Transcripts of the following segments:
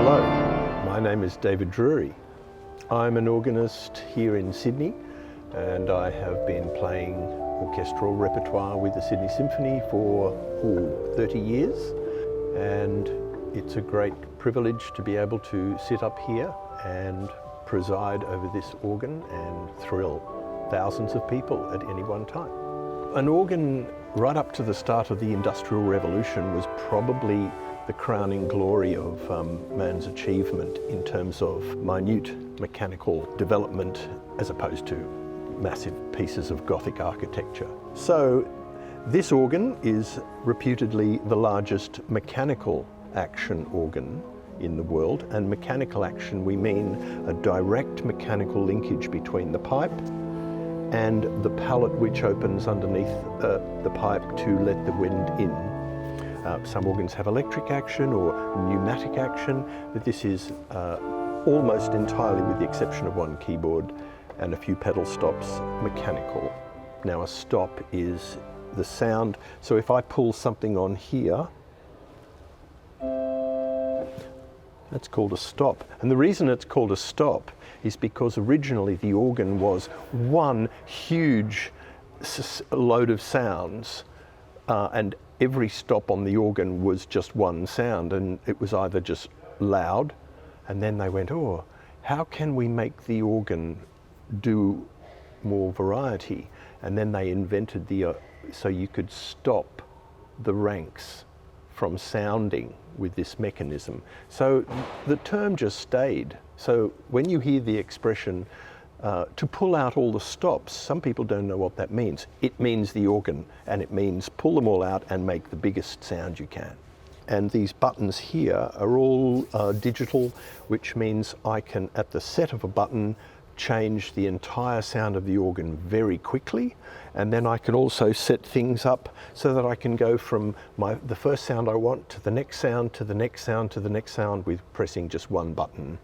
Hello, my name is David Drury. I'm an organist here in Sydney, and I have been playing orchestral repertoire with the Sydney Symphony for 30 years, and it's a great privilege to be able to sit up here and preside over this organ and thrill thousands of people at any one time. An organ right up to the start of the Industrial Revolution was probably the crowning glory of man's achievement in terms of minute mechanical development as opposed to massive pieces of Gothic architecture. So this organ is reputedly the largest mechanical action organ in the world, and mechanical action we mean a direct mechanical linkage between the pipe and the pallet which opens underneath the pipe to let the wind in. Some organs have electric action or pneumatic action, but this is almost entirely, with the exception of one keyboard and a few pedal stops, mechanical. Now a stop is the sound, so if I pull something on here, that's called a stop. And the reason it's called a stop is because originally the organ was one huge load of sounds, and every stop on the organ was just one sound, and it was either just loud, and then they went, oh, how can we make the organ do more variety? And then they invented so you could stop the ranks from sounding with this mechanism. So the term just stayed. So when you hear the expression to pull out all the stops, some people don't know what that means. It means the organ, and it means pull them all out and make the biggest sound you can. And these buttons here are all digital, which means I can, at the set of a button, change the entire sound of the organ very quickly, and then I can also set things up so that I can go from the first sound I want to the next sound, to the next sound, to the next sound with pressing just one button.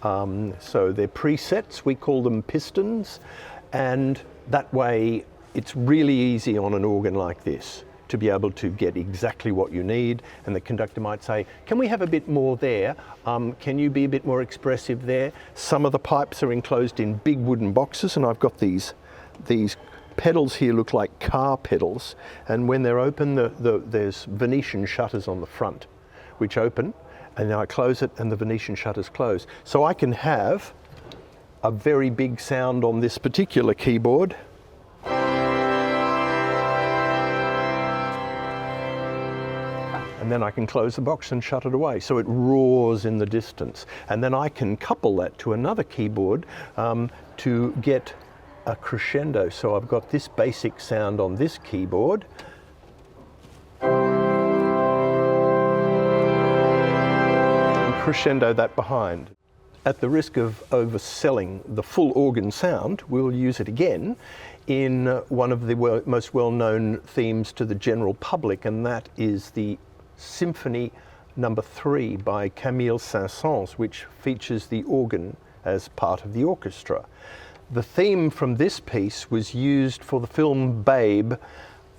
So they're presets, we call them pistons, and that way it's really easy on an organ like this to be able to get exactly what you need, and the conductor might say, can we have a bit more there? Can you be a bit more expressive there? Some of the pipes are enclosed in big wooden boxes, and I've got these pedals here look like car pedals, and when they're open, there's Venetian shutters on the front, which open, and then I close it and the Venetian shutters close. So I can have a very big sound on this particular keyboard, and then I can close the box and shut it away, so it roars in the distance. And then I can couple that to another keyboard to get a crescendo. So I've got this basic sound on this keyboard, and crescendo that behind. At the risk of overselling the full organ sound, we'll use it again in one of the most well-known themes to the general public, and that is the Symphony No. 3 by Camille Saint-Saëns, which features the organ as part of the orchestra. The theme from this piece was used for the film Babe,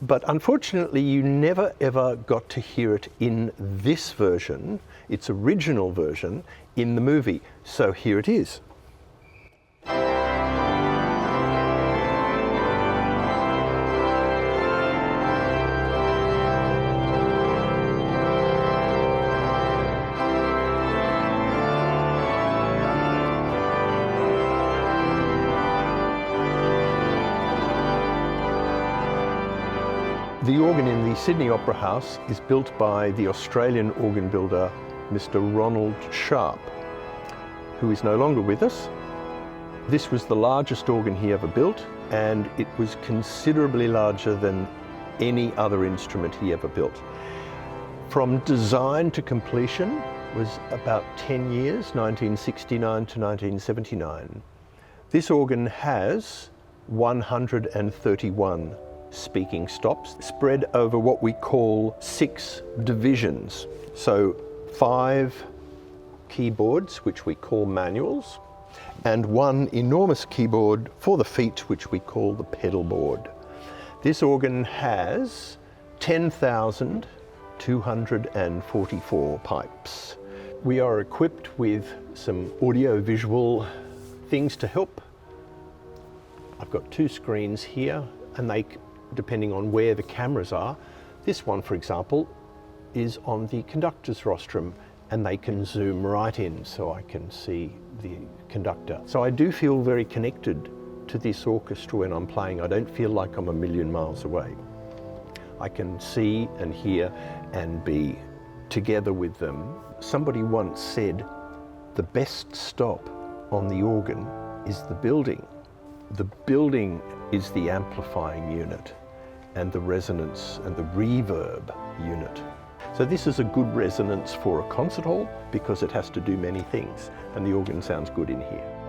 but unfortunately you never ever got to hear it in this version, its original version, in the movie. So here it is. The organ in the Sydney Opera House is built by the Australian organ builder, Mr. Ronald Sharp, who is no longer with us. This was the largest organ he ever built, and it was considerably larger than any other instrument he ever built. From design to completion was about 10 years, 1969 to 1979. This organ has 131 speaking stops spread over what we call 6 divisions. So 5 keyboards, which we call manuals, and 1 enormous keyboard for the feet, which we call the pedal board. This organ has 10,244 pipes. We are equipped with some audio-visual things to help. I've got two screens here, and they, depending on where the cameras are, this one, for example, is on the conductor's rostrum, and they can zoom right in so I can see the conductor. So I do feel very connected to this orchestra when I'm playing. I don't feel like I'm a million miles away. I can see and hear and be together with them. Somebody once said, the best stop on the organ is the building. The building is the amplifying unit and the resonance and the reverb unit. So this is a good resonance for a concert hall because it has to do many things, and the organ sounds good in here.